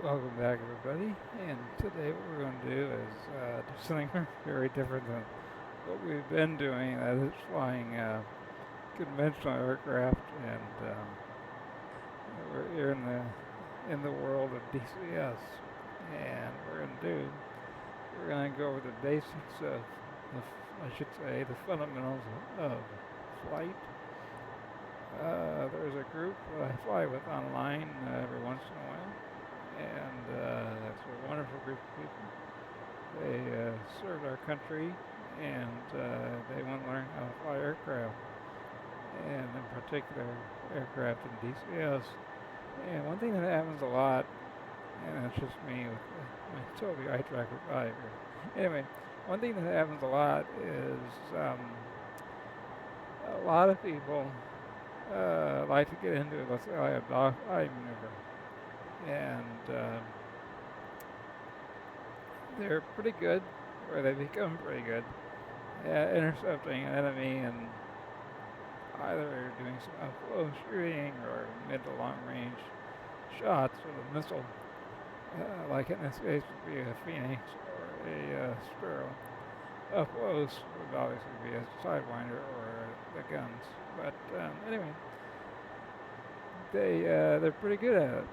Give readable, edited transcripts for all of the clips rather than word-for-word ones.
Welcome back, everybody. And today, what we're going to do is do something very different than what we've been doing. That is flying conventional aircraft, and we're here in the world of DCS. And we're going to go over the basics of, I should say, the fundamentals of flight. There's a group that I fly with online every once in a while, and it's a wonderful group of people. They served our country, and they want to learn how to fly aircraft, and in particular aircraft in DCS. And one thing that happens a lot, and it's just me with my Tobii Eye Tracker 5 here. Anyway, one thing that happens a lot is a lot of people like to get into, let's say, like a dog eye maneuver, and they're pretty good, or they become pretty good at intercepting an enemy and either doing some up-close shooting or mid to long range shots with a missile, like in this case would be a Phoenix or a Sparrow. Up close would obviously be a Sidewinder or the guns. But anyway, they're pretty good at it.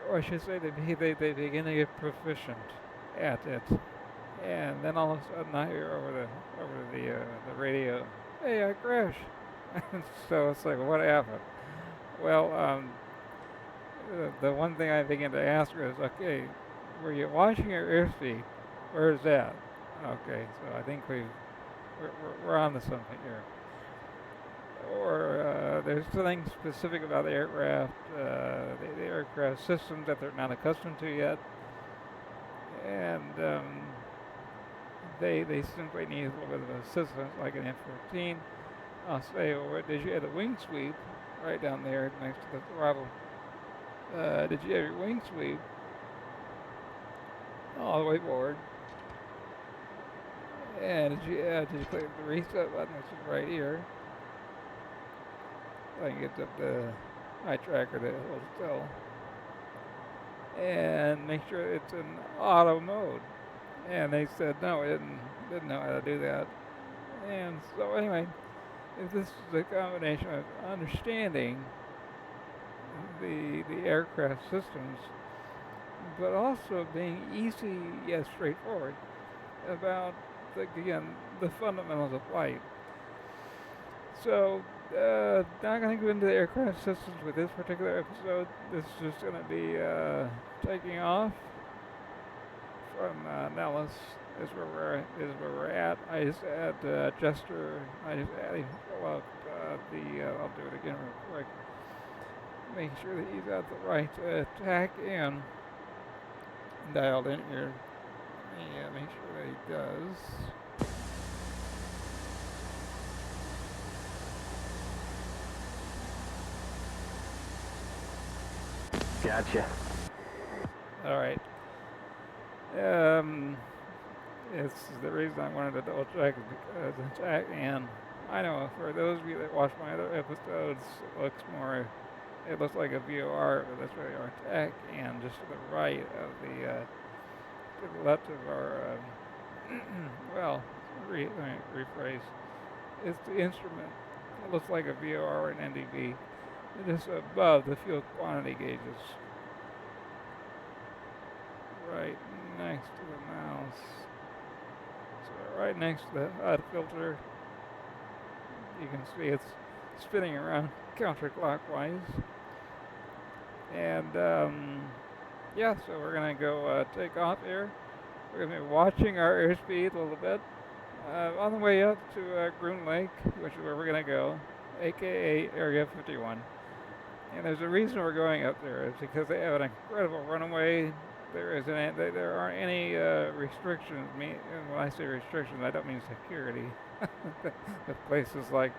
Or I should say they begin to get proficient at it, and then all of a sudden I hear over the radio, "Hey, I crashed." So it's like, what happened? Well, the one thing I begin to ask her is, okay, were you watching your airspeed? Where is that? Okay, so I think we're on to something here. Or there's something specific about the aircraft, the aircraft systems that they're not accustomed to yet, and they simply need a little bit of assistance, like an F-14. I'll say, well, did you have a wing sweep right down there next to the throttle? Did you have your wing sweep all the way forward? And did you click the reset button, which is right here? I can get up the eye tracker that holds still, and make sure it's in auto mode. And they said no, it didn't know how to do that. And so anyway, if this is a combination of understanding the aircraft systems, but also being easy yet straightforward about the fundamentals of flight. So not going to go into the aircraft systems with this particular episode. This is just going to be taking off from Nellis is where we're at. I just add Jester. I just added pull up I'll do it again real quick. Make sure that he's got the right tack in dialed in here. Yeah, make sure that he does. Gotcha. All right. It's the reason I wanted to double check is because the tack, and I know for those of you that watch my other episodes, it looks like a VOR, but that's really our tack, and just to the right of to the left of our, well, let me rephrase. It's the instrument. It looks like a VOR or an NDB. It is above the fuel quantity gauges. Right next to the mouse. So right next to the HUD filter, you can see it's spinning around counterclockwise. And yeah, so we're gonna go take off here. We're gonna be watching our airspeed a little bit. On the way up to Groom Lake, which is where we're gonna go, aka Area 51. And there's a reason we're going up there. It's because they have an incredible runway. There aren't any restrictions. And when I say restrictions, I don't mean security. The place is like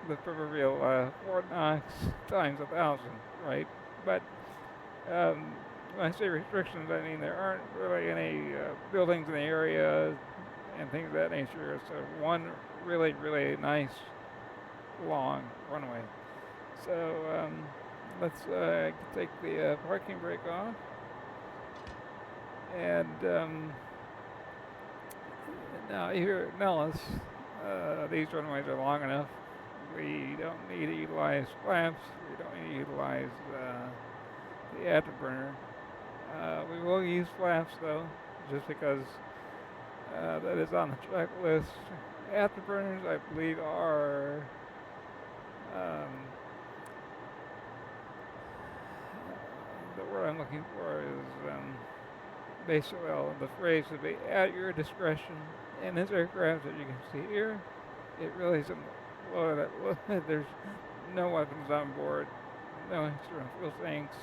the proverbial Fort Knox times 1,000, right? But when I say restrictions, I mean there aren't really any buildings in the area and things of that nature. It's one really, really nice long runway. So let's take the parking brake off. And now here at Nellis, these runways are long enough. We don't need to utilize flaps. We don't need to utilize the afterburner. We will use flaps though, just because that is on the checklist. Afterburners, I believe, are the word I'm looking for is basically, well, the phrase would be at your discretion. And this aircraft that you can see here, it really isn't loaded. There's no weapons on board, no extra fuel tanks.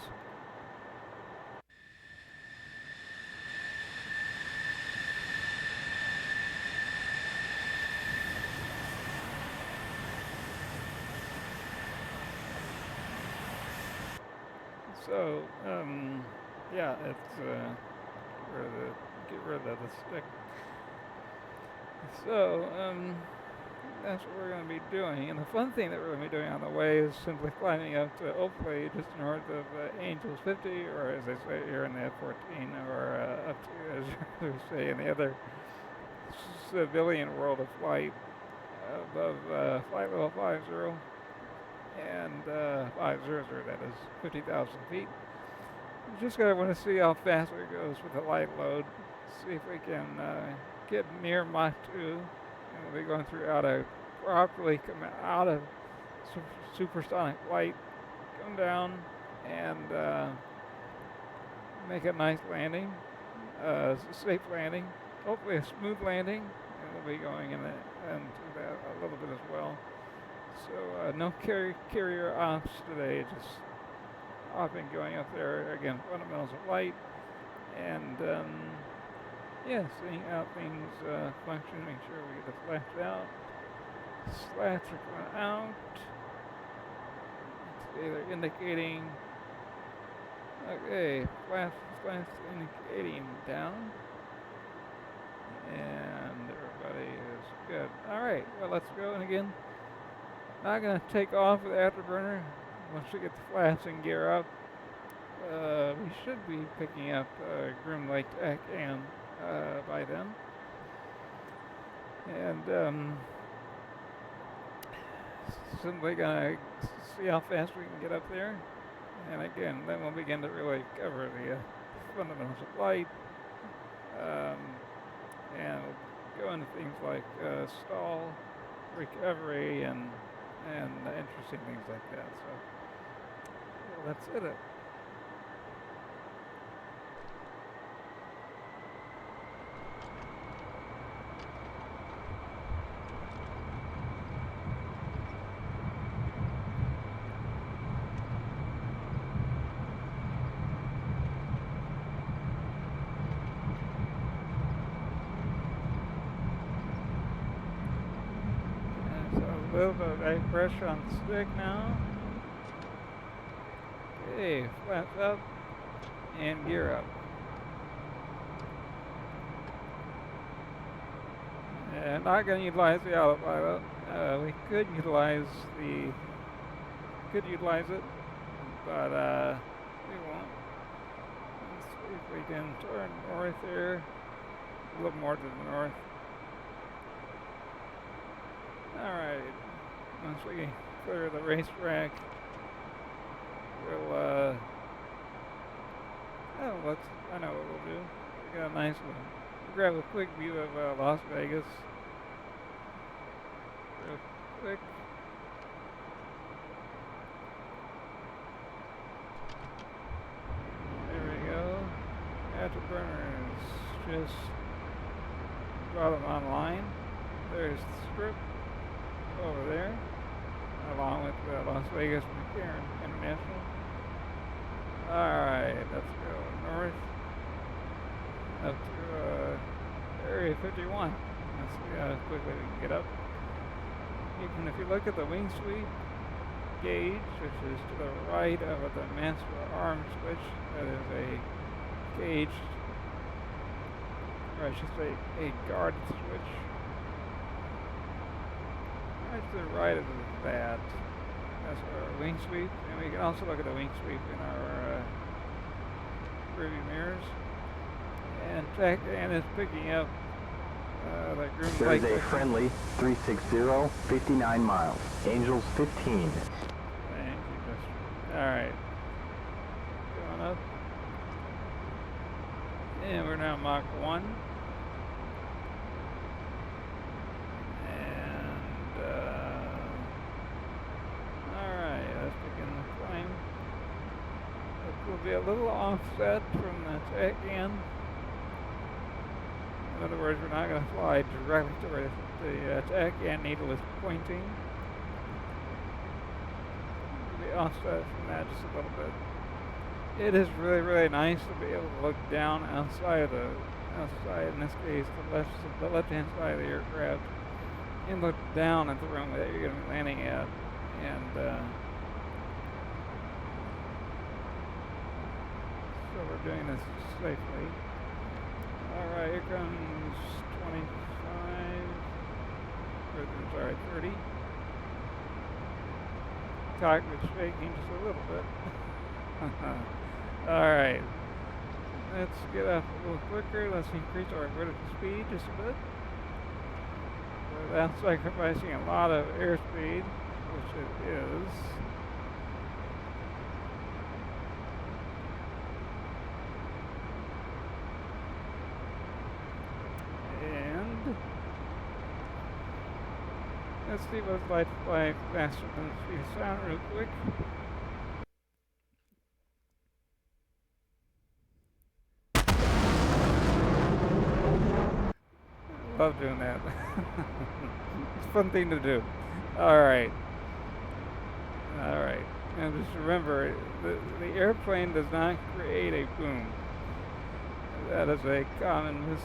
So, yeah, it's get rid of the stick. So, that's what we're going to be doing. And the fun thing that we're going to be doing on the way is simply climbing up to hopefully just north of Angels 50, or as they say here in the F-14, or up to, as we say, in the other civilian world of flight, above flight level 50 and 500, that is 50,000 feet. We just gotta want to see how fast it goes with the light load. See if we can get near Mach 2, and we'll be going through properly come out of supersonic flight, come down, and make a nice landing, safe landing, hopefully a smooth landing, and we'll be going into that a little bit as well. So no carrier ops today, just hopping, going up there, again, fundamentals of flight, and yeah, seeing how things function, make sure we get the flaps out. Slats are coming out. Okay, they're indicating, okay, flaps indicating down, and everybody is good. Alright, well, let's go, and again, not going to take off with the afterburner. Once we get the flaps and gear up, we should be picking up Groom Lake Tech and by then. And simply going to see how fast we can get up there. And again, then we'll begin to really cover the fundamentals of flight. And we'll go into things like stall, recovery, and interesting things like that. So well, that's it. A little bit of egg pressure on the stick now. Okay, flaps up and gear up. And not going to utilize the autopilot. We could utilize it, but we won't. Let's see if we can turn north here, a little more to the north. Alright, once we clear the racetrack, we'll, I know what we'll do. We got a nice one. We'll grab a quick view of Las Vegas. Real quick. There we go. Afterburners just brought them online. There's the strip over there, along with Las Vegas McCarran International. Alright, let's go north up to Area 51. Let's see how quickly we can get up. Even if you look at the wing sweep gauge, which is to the right of the master arm switch, that is a gauge, or I should say a guard switch. Right to the right of that, that's our wing sweep, and we can also look at the wing sweep in our rearview mirrors. and it's picking up the Groom Lake. There's a friendly 360, 59 miles. Angels 15. Alright. Going up. And we're now Mach 1. And, alright, let's begin the climb. It will be a little offset from the check in. In other words, we're not going to fly directly to where the check in needle is pointing. Offset from that just a little bit. It is really, really nice to be able to look down outside, in this case, the left-hand side of the aircraft, and look down at the runway that you're going to be landing at. And so we're doing this safely. All right, here comes 30. Cockpit shaking just a little bit. Alright. Let's get up a little quicker. Let's increase our vertical speed just a bit. Without sacrificing a lot of airspeed, which it is. Let's see what it's like to fly faster than the speed of sound real quick. I love doing that. It's a fun thing to do. Alright. Alright. And just remember, the airplane does not create a boom. That is a common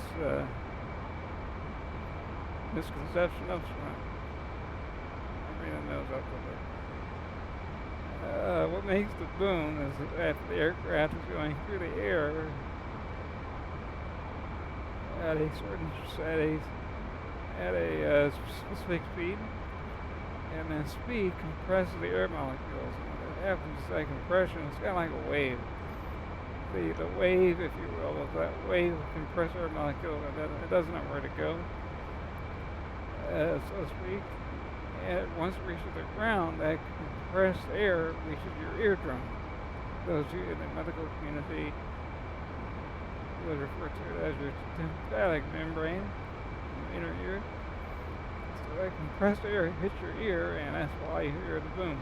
misconception of sound. What makes the boom is that the aircraft is going through the air at a specific speed, and that speed compresses the air molecules. And what happens is that compression is kind of like a wave. The wave, if you will, of that wave compressed air molecule, it doesn't know where to go, so to speak. And once it reaches the ground, that compressed air reaches your eardrum. Those of you in the medical community would refer to it as your tympanic membrane, inner ear. So that compressed air hits your ear, and that's why you hear the boom.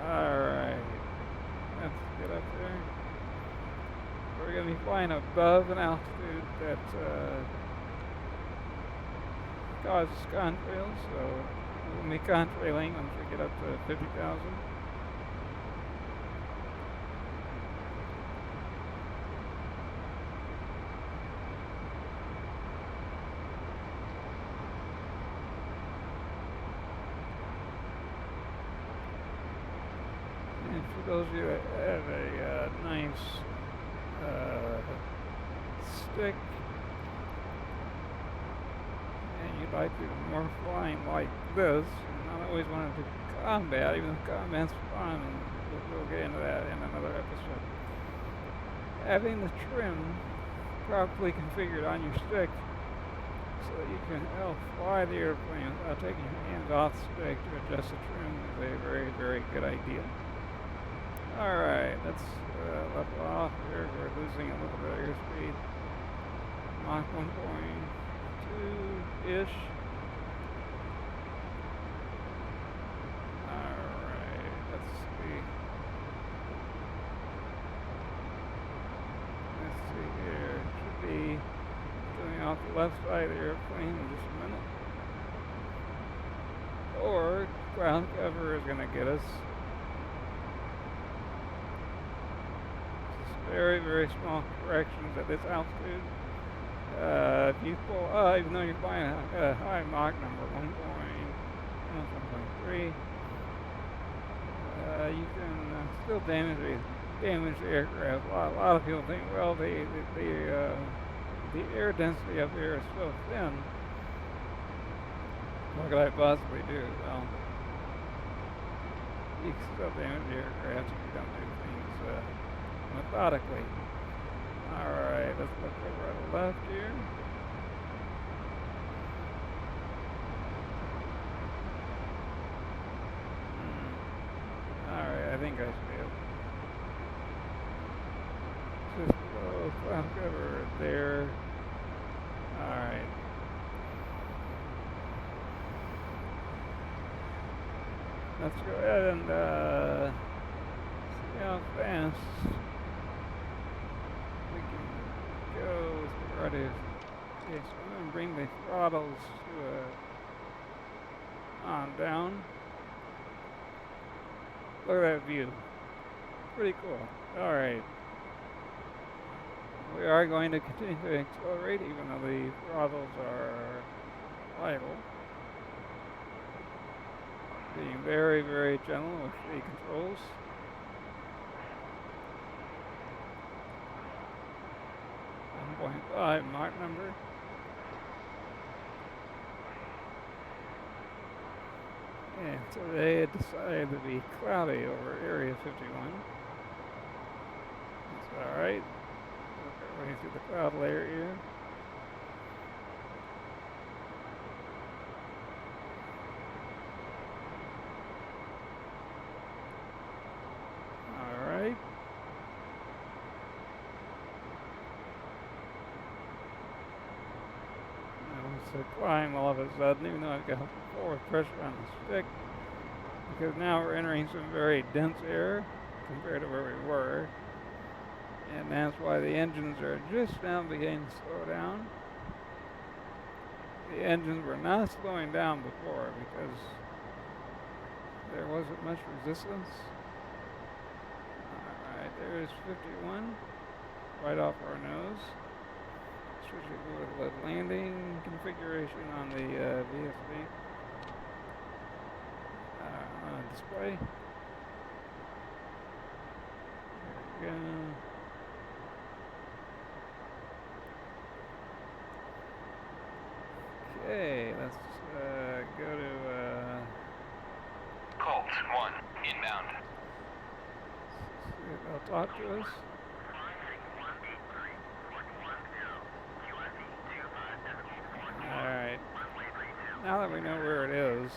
Alright, let's get up there. We're going to be flying above an altitude that causes contrails, so we'll be contrailing once we get up to 50,000. And for those of you that have a nice stick, you'd like to do more flying like this, and not always want to do combat, even though combat's fun, and we'll get into that in another episode. Having the trim properly configured on your stick so that you can fly the airplane without taking your hands off the stick to adjust the trim is a very, very good idea. Alright, let's level off here. We're losing a little bit of airspeed. Mach 1.2-ish. Alright, let's see. Let's see here. Should be going off the left side of the airplane in just a minute. Or ground cover is going to get us. Very, very small corrections at this altitude. If you pull up, even though you're flying a high Mach number, 1.3, you can still damage the aircraft. A lot of people think, well, the air density up here is so thin. What could I possibly do? Well, you can still damage the aircraft if you don't do things methodically. Alright, let's look over on the left here. Alright, I think I should be able. Just below cloud cover there. Alright. Let's go ahead and see how fast we can go with the rudder. Okay, so I'm going to bring the throttles to on down. Look at that view. Pretty cool. Alright. We are going to continue to accelerate even though the throttles are idle. Being very, very gentle with the controls. .5 Mach number. And today it decided to be cloudy over Area 51. That's alright. Work our way through the cloud layer here. Alright. Now it's a climb all of a sudden, even though I've got forward pressure on the stick. Because now we're entering some very dense air compared to where we were. And that's why the engines are just now beginning to slow down. The engines were not slowing down before because there wasn't much resistance. Alright, there's 51 right off our nose. Switching over to landing configuration on the VFB display. There we go. Okay, let's go to Colt 1 inbound. see if they'll talk to us. Alright. Now that we know where it is,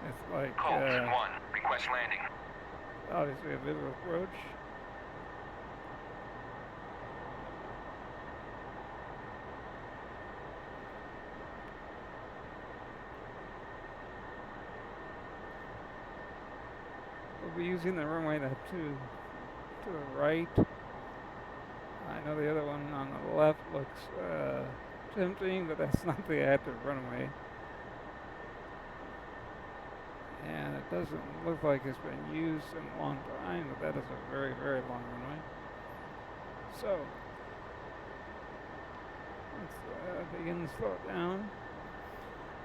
it's like Colt 1, request landing. obviously a visual approach. We'll be using the runway to the right. I know the other one on the left looks tempting, but that's not the active runway. And it doesn't look like it's been used in a long time, but that is a very, very long runway. So, let's begin to slow it down.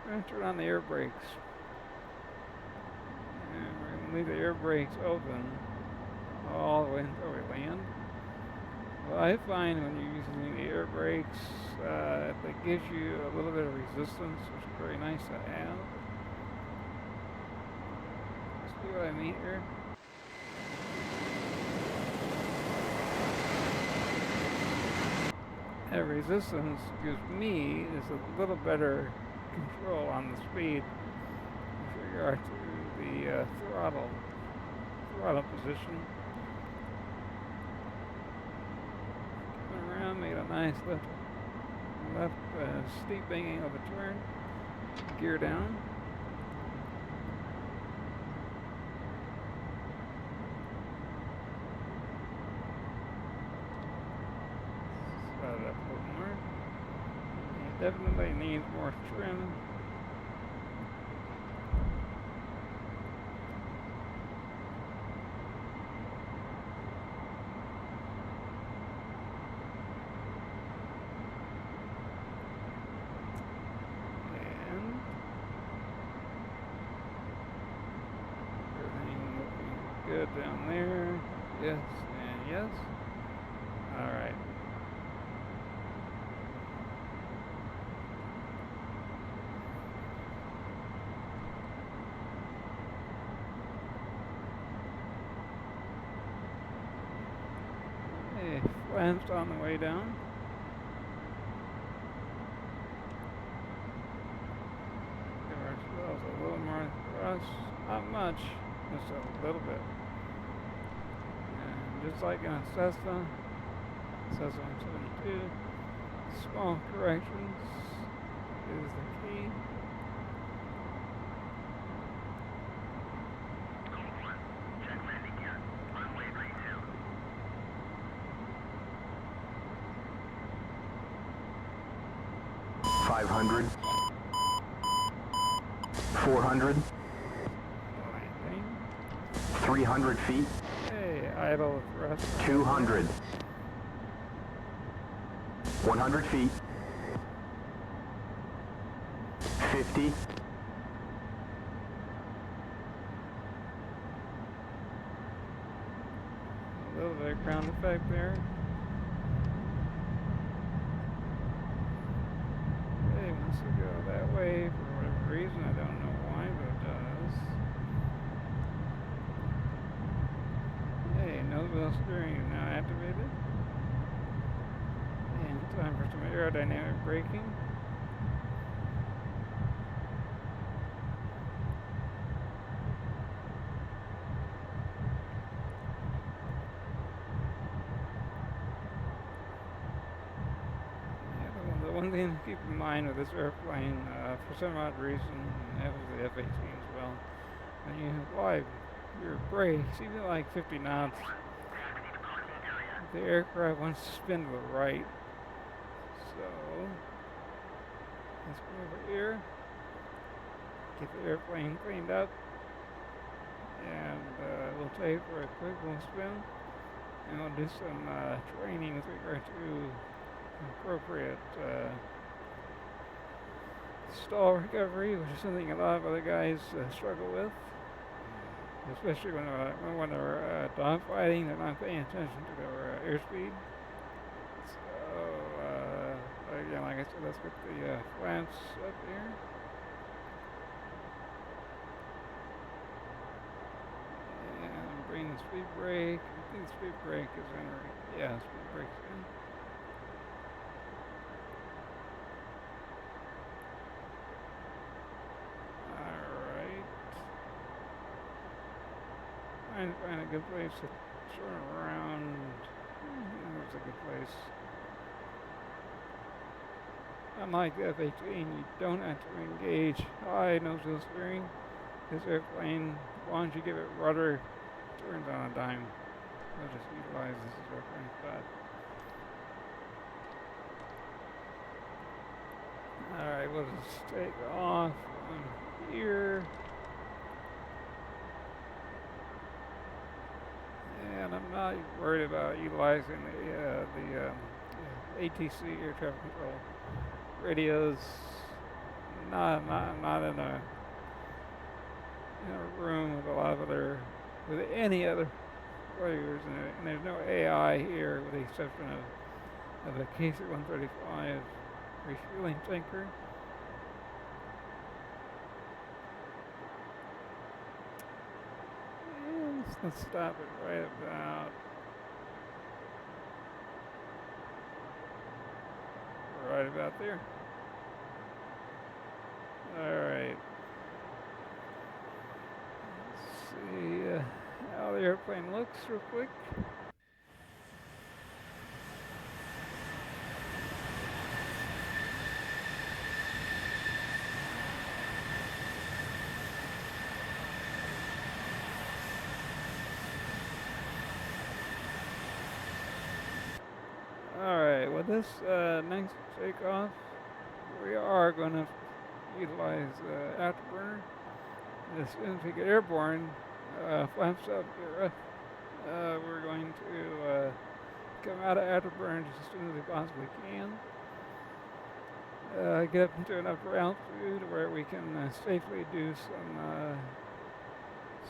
We're going to turn on the air brakes. And we're going to leave the air brakes open all the way until we land. What I find when you're using the air brakes, it gives you a little bit of resistance, which is very nice to have. See what I mean here? That resistance gives me is a little better control on the speed with regard to the throttle position. Coming around, made a nice left steep banking of a turn, gear down. Definitely needs more trim. And everything looking good down there. Yes and yes. All right. flanced on the way down. Give ourselves a little more thrust. Not much, just a little bit. And just like in a Cessna 172, small corrections is the key. 500, 400, Landing. 300 feet, Hey, idle thrust. 200, 100 feet, 50, A little bit of ground effect there. It wants to go that way for whatever reason. I don't know why, but it does. Hey, nose wheel steering is now activated. And time for some aerodynamic braking. The one thing to keep in mind with this airplane, for some odd reason, and that was the F-18 as well, when you apply your brakes, even like 50 knots, the aircraft wants to spin to the right. So, let's go over here, get the airplane cleaned up, and we'll take for a quick little spin, and we'll do some training with regard to appropriate stall recovery, which is something a lot of other guys struggle with, especially when they're dogfighting. They're not paying attention to their airspeed. So again, like I said, let's get the flaps up here. And bring the speed brake. I think the speed brake is in. Yeah, speed brake's in. Find a good place to turn around. That's a good place. Unlike the F-18, you don't have to engage high nose wheel steering. This airplane, as long as you give it rudder, it turns on a dime. I'll just utilize this as reference, but alright, we'll just take off on here. And I'm not worried about utilizing the ATC air traffic control radios. Not in a room with a lot of with any other players, and there's no AI here with the exception of a KC-135 refueling tanker. Let's stop it right about there. All right. Let's see how the airplane looks real quick. Alright, with this next takeoff, we are going to utilize afterburner. As soon as we get airborne, flaps up, we're going to come out of afterburn just as soon as we possibly can. Get up into enough altitude where we can safely do some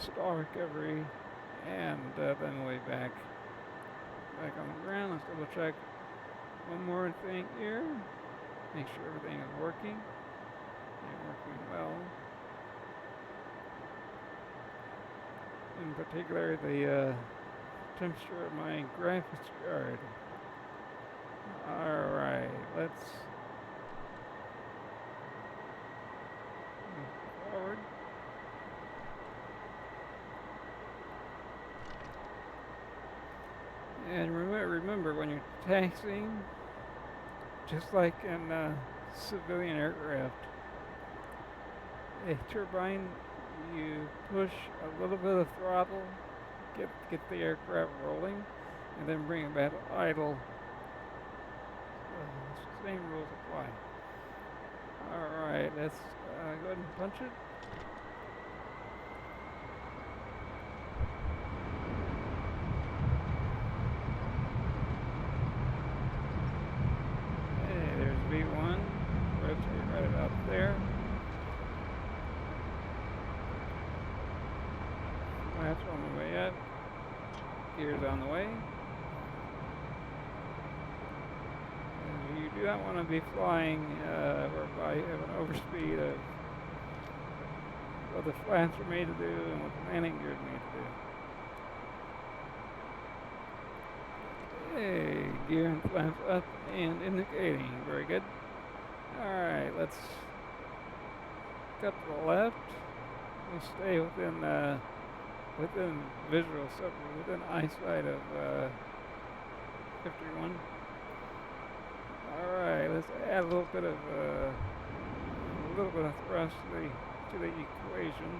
stall recovery, and then we'll be back on the ground. Let's double check one more thing here. Make sure everything is working and working well. In particular, the temperature of my graphics card Alright, let's move forward. And remember when you're taxiing, just like in civilian aircraft, a turbine, you push a little bit of throttle, get the aircraft rolling, and then bring it back to idle. Same rules apply. Alright, let's go ahead and punch it. Hey, there's V1. Rotate right about there. Flaps on the way up. Gears on the way. You do not want to be flying whereby you have an overspeed of what the flaps are made to do and what the landing gear is made to do. Hey, gear and flaps up and indicating. Very good. Alright, let's cut to the left. We'll stay within visual, within eyesight of 51. Alright, let's add a little bit of thrust to the equation.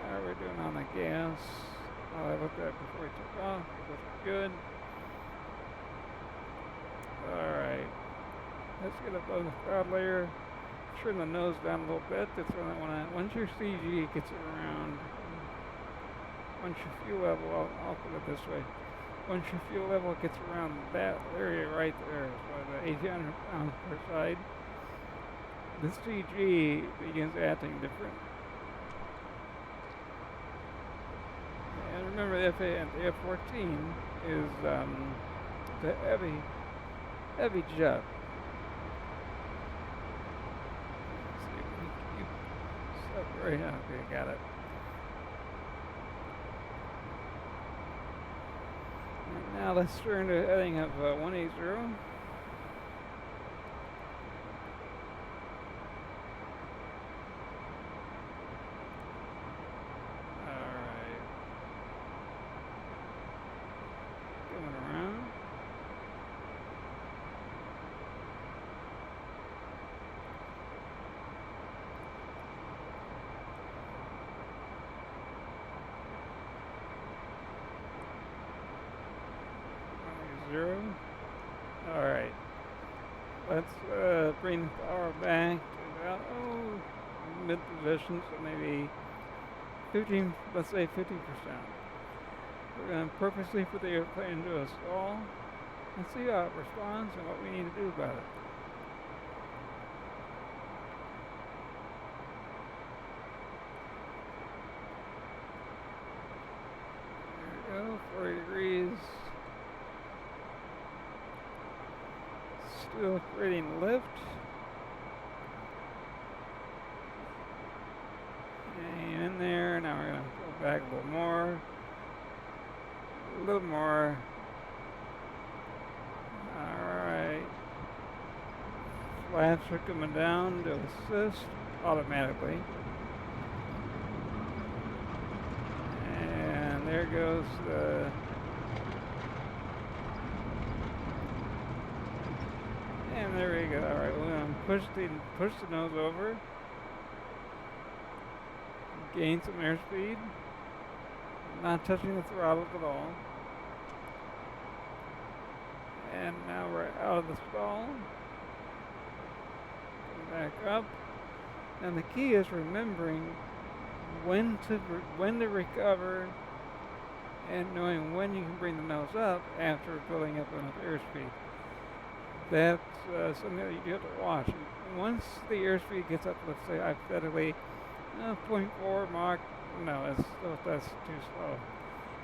How are we doing on the gas? I looked at it before we took off. It looks good. Alright. Let's get above the cloud layer. Trim the nose down a little bit. That's when I want to. Once your CG gets around, once your fuel level, I'll put it this way. Once your fuel level gets around that area right there, so the 1,800 pounds per side, the CG begins acting different. And remember, the F-14 is the heavy jet. Let's see if we keep separating. Okay, got it. Now let's turn to heading of 180. Alright. Coming around. Zero. Alright. Let's bring the power back to about mid position, so maybe 15, let's say 50%. We're going to purposely put the airplane into a stall and see how it responds and what we need to do about it. There we go, 40 degrees. Still creating lift. And in there, now we're going to go back a little more. A little more. Alright. Flaps are coming down to assist automatically. And there goes the and there we go. Alright, we're going to push the nose over. Gain some airspeed. Not touching the throttle at all. And now we're out of the stall. Come back up. And the key is remembering when to recover and knowing when you can bring the nose up after building up enough airspeed. That's something that you do have to watch. Once the airspeed gets up, let's say hypothetically 0.4 Mach, no, that's too slow.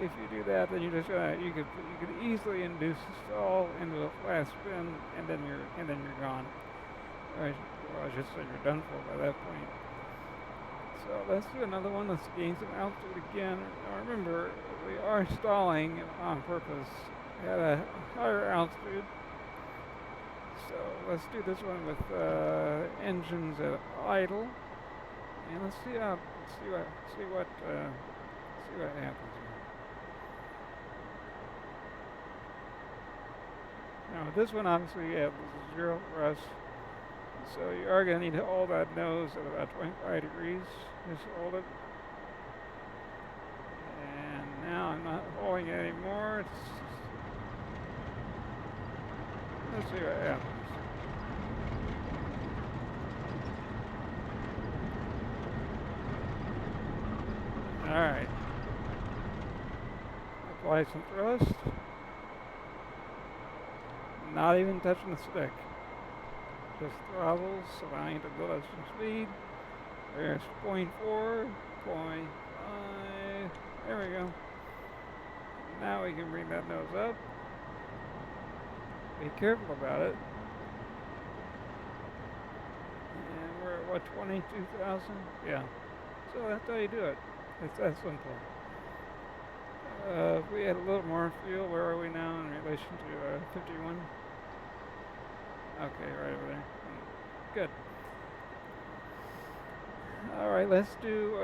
If you do that, then you could easily induce a stall into a flat spin, and then you're gone. Or I should say you're done for by that point. So So let's do another one. Let's gain some altitude again. Now remember, we are stalling on purpose at a higher altitude. So let's do this one with engines at idle, and let's see what happens here. Now this one obviously this is 0 thrust, so you are going to need to hold that nose at about 25 degrees. Just hold it. And now I'm not holding it anymore. Let's see what happens. Alright. Apply some thrust. Not even touching the stick. Just throttles, allowing it to build up some speed. There's 0.4, 0.5. There we go. Now we can bring that nose up. Be careful about it. And we're at what, 22,000? Yeah. So that's how you do it. It's that simple. If we had a little more fuel, where are we now in relation to 51? Okay, right over there. Good. Alright, let's do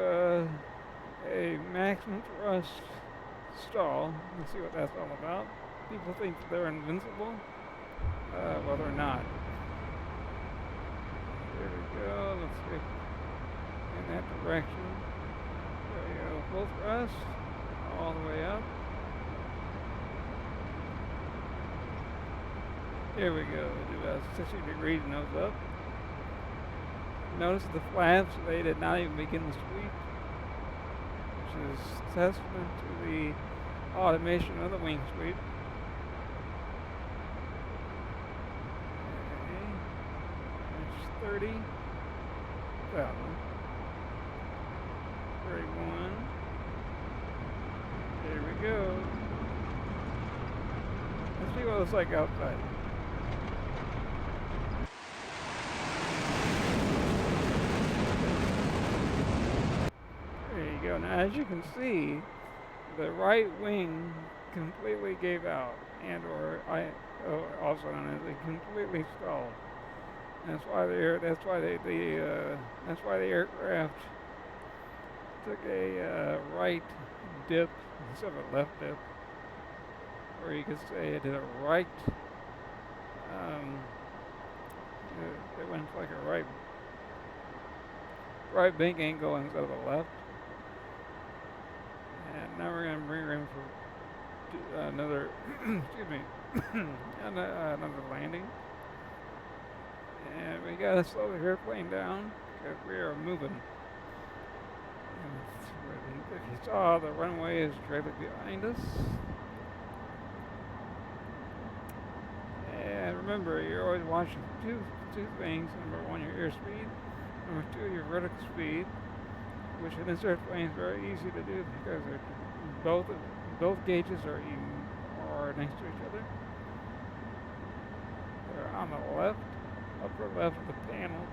a maximum thrust stall. Let's see what that's all about. People think they're invincible. Well, they're not. There we go. Let's see. In that direction. There we go. Full thrust. All the way up. Here we go. Do a 60 degrees nose up. Notice the flaps, they did not even begin to sweep, which is testament to the automation of the wing sweep. Okay. There's 30. 31. There we go. Let's see what it looks like outside. There you go. Now, as you can see, the right wing completely gave out, and also known as it completely stalled. That's why the aircraft took a right dip instead of a left dip, or you could say it did a right. It went like a right bank angle instead of a left. And now we're going to bring her in for another, excuse me, another landing. And we got to slow the airplane down because we are moving. And if you saw, the runway is directly behind us. And remember, you're always watching two things. Number one, your airspeed. Number two, your vertical speed, which in this airplane is very easy to do because both gauges are next to each other. They're on the left, upper left of the panel,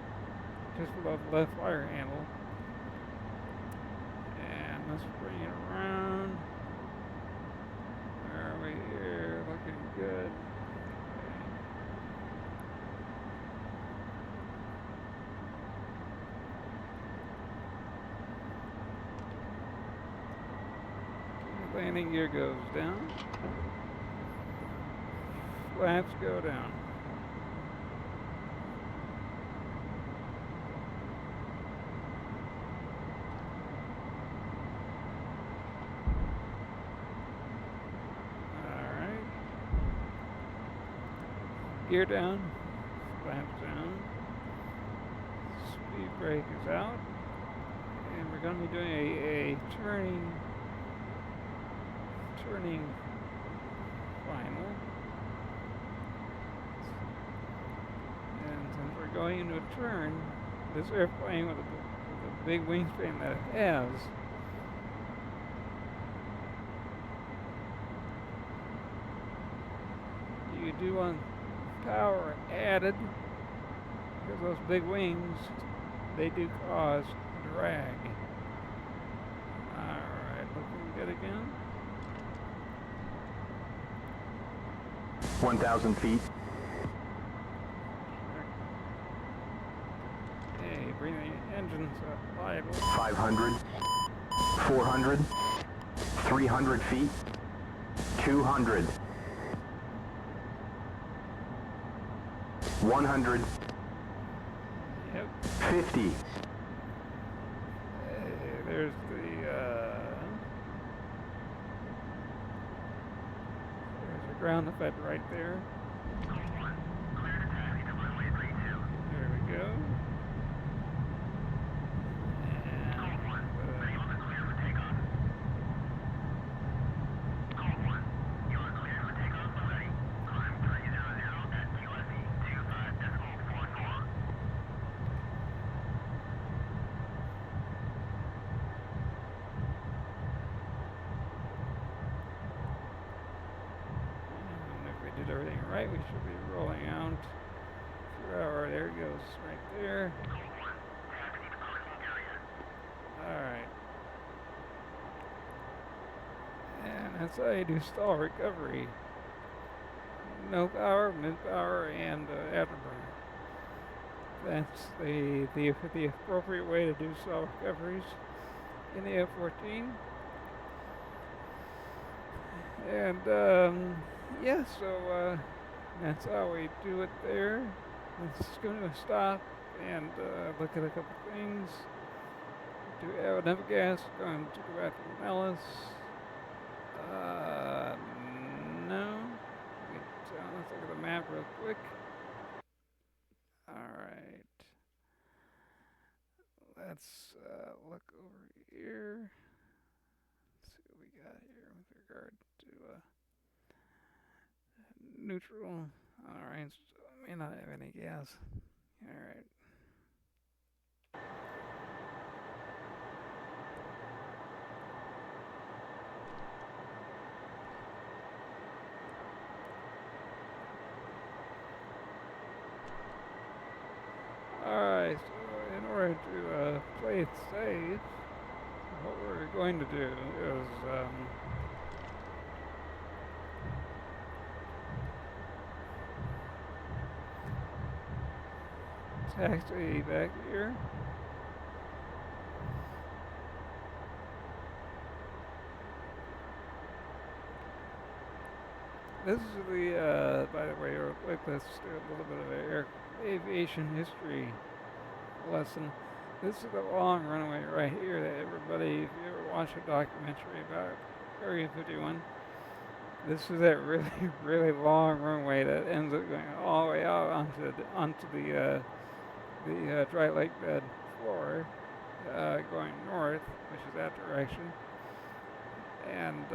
just above the left fire handle. And let's bring it around. There we here, looking good. Landing gear goes down. Flaps go down. Alright. Gear down. Flaps down. Speed brake is out. And we're going to be doing a turning final. And since we're going into a turn, this airplane with the big wingspan that it has, you do want power added because those big wings, they do cause drag. hit again. 1,000 feet. Okay, bring the engines up liable. 500. 400. 300 feet. 200. 100. Yep. 50. Hey, there's the ground effect right there. There we go. And if we did everything right, we should be rolling out. There it goes, right there. Alright. And that's how you do stall recovery. No power, mid power, and afterburner. That's the appropriate way to do stall recoveries in the F-14. And yeah, so that's how we do it there. Let's go to a stop and look at a couple things. Do we have enough gas going to go back to Nellis? No. Let's look at the map real quick. Alright. Let's look over here. Let's see what we got here with regard to neutral. Alright, so I may not have any gas. Alright. Alright, so in order to play it safe, what we're going to do is taxi back here. This is the, by the way, real quick, let's do a little bit of an aviation history lesson. This is the long runway right here that everybody, if you ever watch a documentary about Area 51, this is that really, really long runway that ends up going all the way out onto the dry lake bed floor, going north, which is that direction. And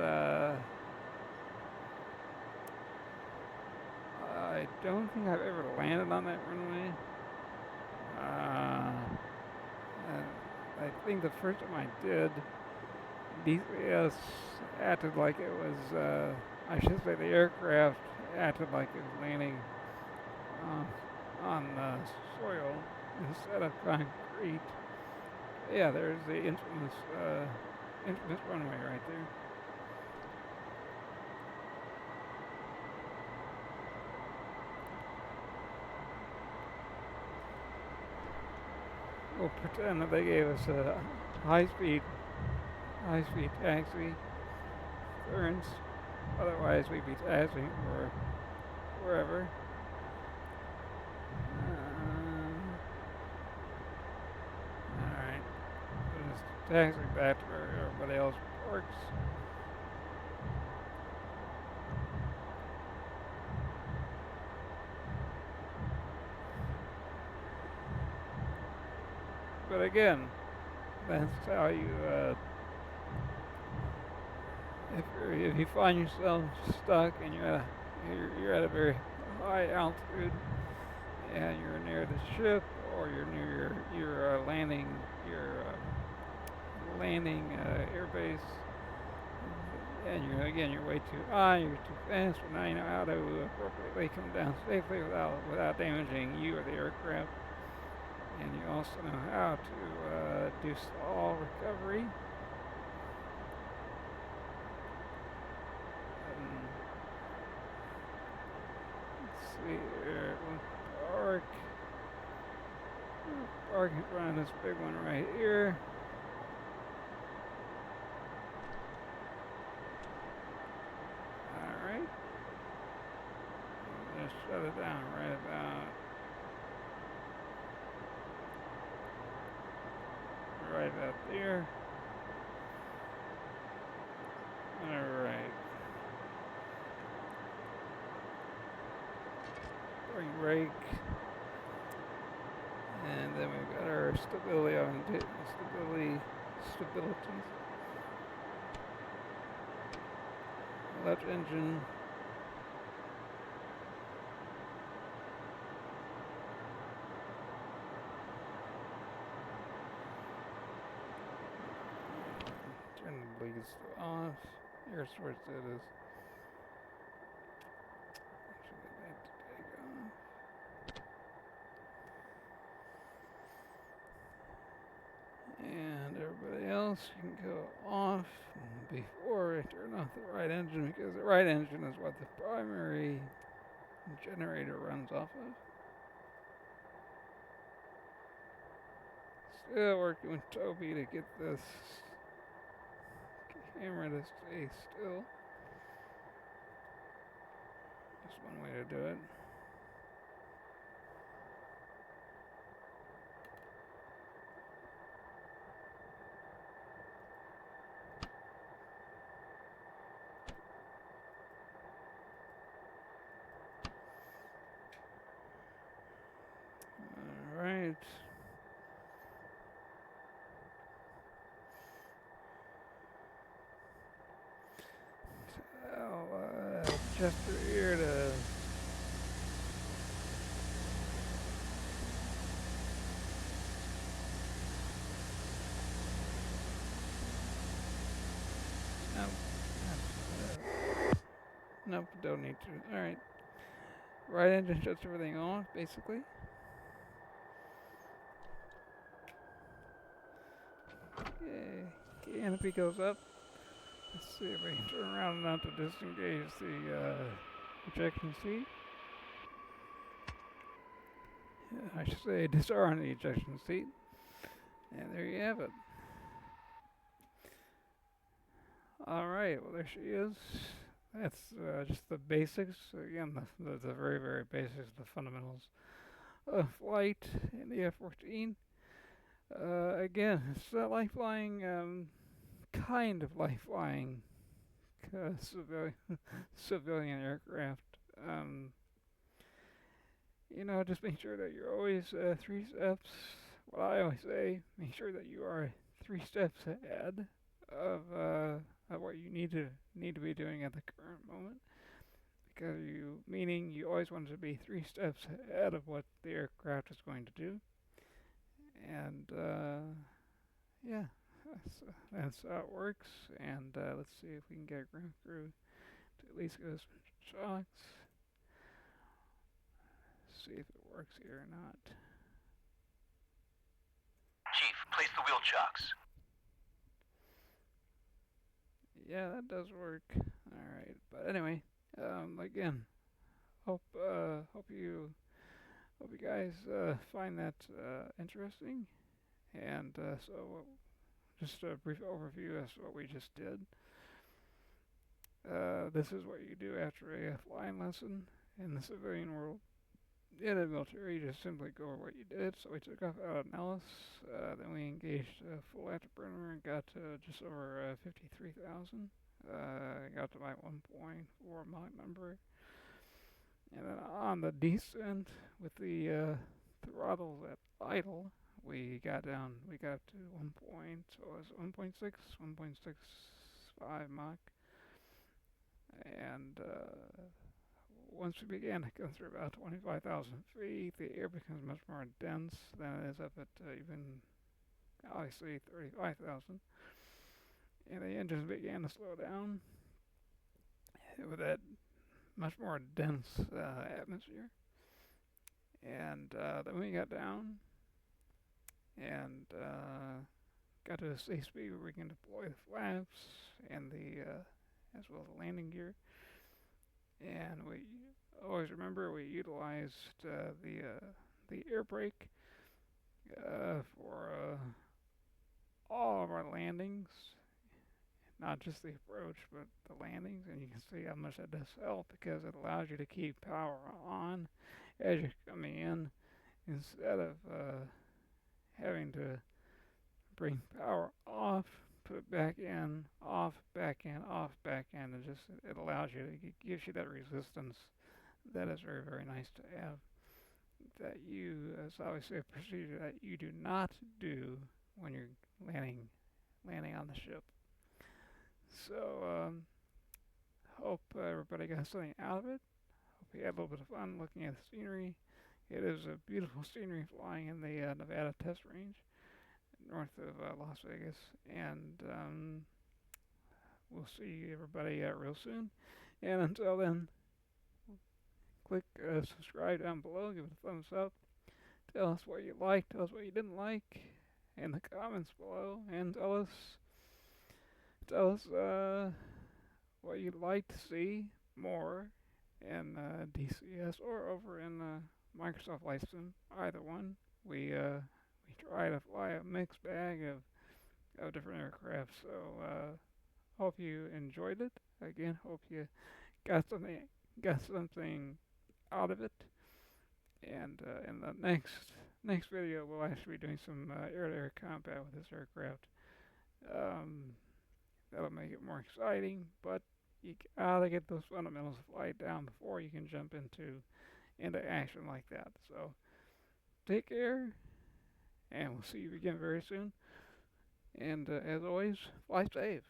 I don't think I've ever landed on that runway. I think the first time I did, DCS acted like it was, I should say the aircraft acted like it was landing on soil instead of concrete. Yeah, there's the infamous runway right there. We'll pretend that they gave us a high-speed taxi clearance. Otherwise, we'd be taxiing for wherever. Alright. We'll just taxi back to where everybody else parks. But again, that's how you, if you find yourself stuck and you're at a very high altitude and you're near the ship or you're near your landing airbase, and you're way too high, you're too fast, but now you know how to appropriately come down safely without damaging you or the aircraft. And you also know how to do stall recovery. see here. We'll park in front of this big one right here. Alright. Just shut it down right about there. Alright. Brake. And then we've got our stabilities. Left engine. Turn the bleeds off. Here's where it is. And everybody else, you can go off before I turn off the right engine, because the right engine is what the primary generator runs off of. Still working with Tobii to get this camera to stay still. Just one way to do it. Alright. Just here to nope, don't need to. Alright. Right engine shuts everything off, basically. Okay. Canopy goes up. Let's see if we can turn around enough to disengage the ejection seat. I should say disarm the ejection seat. And there you have it. Alright, well there she is. That's just the basics. Again, the very, very basics, the fundamentals of flight in the F-14. Again, it's not like flying, kind of like flying civilian aircraft. You know, just make sure that you're always 3 steps. What I always say, make sure that you are 3 steps ahead of what you need to be doing at the current moment. Because meaning you always want to be 3 steps ahead of what the aircraft is going to do. And yeah, that's how it works. And let's see if we can get ground crew to at least give us some shocks. See if it works here or not. Chief, place the wheel chocks. Yeah, that does work. Alright, but anyway, again, hope you guys find that interesting. And so just a brief overview as to what we just did. This is what you do after a flying lesson in the civilian world. In the military, you just simply go over what you did. So we took off out of Nellis, then we engaged a full afterburner and got to just over 53,000. Got to my 1.4 Mach number. And then on the descent with the throttles at idle, we got to 1.65 Mach. And once we began to go through about 25,000 feet, the air becomes much more dense than it is up at even, obviously, 35,000. And the engines began to slow down with that much more dense atmosphere. And then we got down and got to a safe speed where we can deploy the flaps and the as well as the landing gear. And we always remember we utilized the air brake for all of our landings, not just the approach, but the landings. And you can see how much that does help because it allows you to keep power on as you're coming in instead of having to bring power off, put it back in, off, back in, off, back in. It allows you, it gives you that resistance that is very, very nice to have. That you, as I always say, a procedure that you do not do when you're landing on the ship. So, hope everybody got something out of it. Hope you had a little bit of fun looking at the scenery. It is a beautiful scenery flying in the Nevada test range north of Las Vegas. And we'll see everybody real soon. And until then, click subscribe down below, give it a thumbs up. Tell us what you liked, tell us what you didn't like in the comments below, and tell us what you'd like to see more in DCS or over in Microsoft Flight Sim. Either one. We try to fly a mixed bag of different aircraft. So hope you enjoyed it. Again, hope you got something out of it. And in the next video, we'll actually be doing some air-to-air combat with this aircraft. That'll make it more exciting, but you gotta get those fundamentals of flight down before you can jump into action like that. So take care, and we'll see you again very soon. And as always, fly safe.